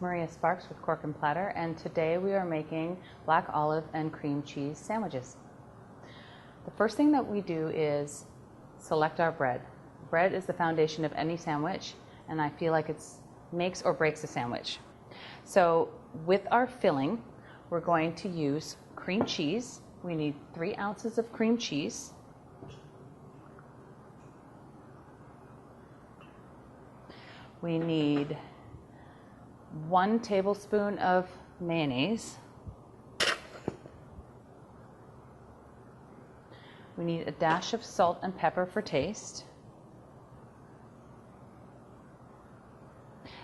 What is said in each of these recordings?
Maria Sparks with Cork and Platter, and today we are making black olive and cream cheese sandwiches. The first thing that we do is select our bread. Bread is the foundation of any sandwich, and I feel like it makes or breaks a sandwich. So with our filling, we're going to use cream cheese. We need 3 ounces of cream cheese. We need 1 tablespoon of mayonnaise. We need a dash of salt and pepper for taste.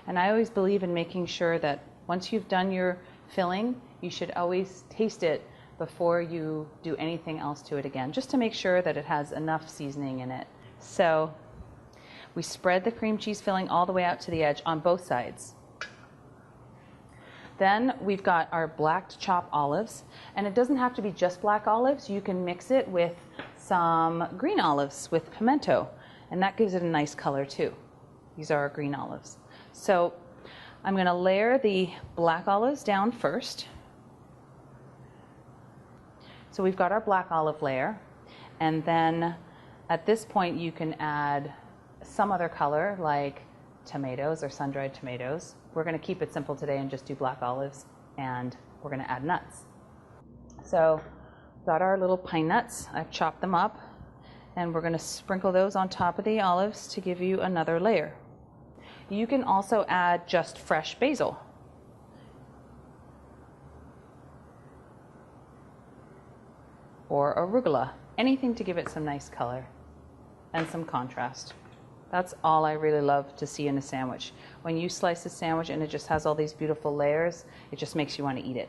And I always believe in making sure that once you've done your filling, you should always taste it before you do anything else to it again, just to make sure that it has enough seasoning in it. So we spread the cream cheese filling all the way out to the edge on both sides. Then we've got our black chopped olives, and it doesn't have to be just black olives. You can mix it with some green olives with pimento, and that gives it a nice color too. These are our green olives. So I'm going to layer the black olives down first. So we've got our black olive layer, and then at this point you can add some other color like tomatoes or sun-dried tomatoes. We're going to keep it simple today and just do black olives, and we're going to add nuts. So got our little pine nuts. I've chopped them up, and we're going to sprinkle those on top of the olives to give you another layer. You can also add just fresh basil. Or arugula, anything to give it some nice color and some contrast. That's all I really love to see in a sandwich. When you slice a sandwich and it just has all these beautiful layers, it just makes you want to eat it.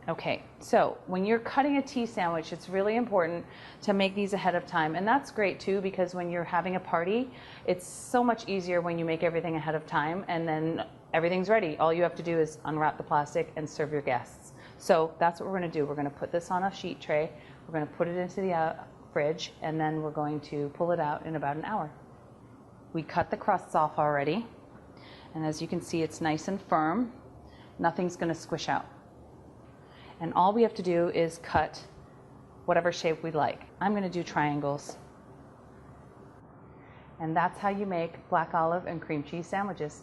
Okay, so when you're cutting a tea sandwich, it's really important to make these ahead of time. And that's great too, because when you're having a party, it's so much easier when you make everything ahead of time and then everything's ready. All you have to do is unwrap the plastic and serve your guests. So that's what we're going to do. We're going to put this on a sheet tray. We're going to put it into the fridge, and then we're going to pull it out in about an hour. We cut the crusts off already, and as you can see, it's nice and firm. Nothing's going to squish out. And all we have to do is cut whatever shape we like. I'm going to do triangles. And that's how you make black olive and cream cheese sandwiches.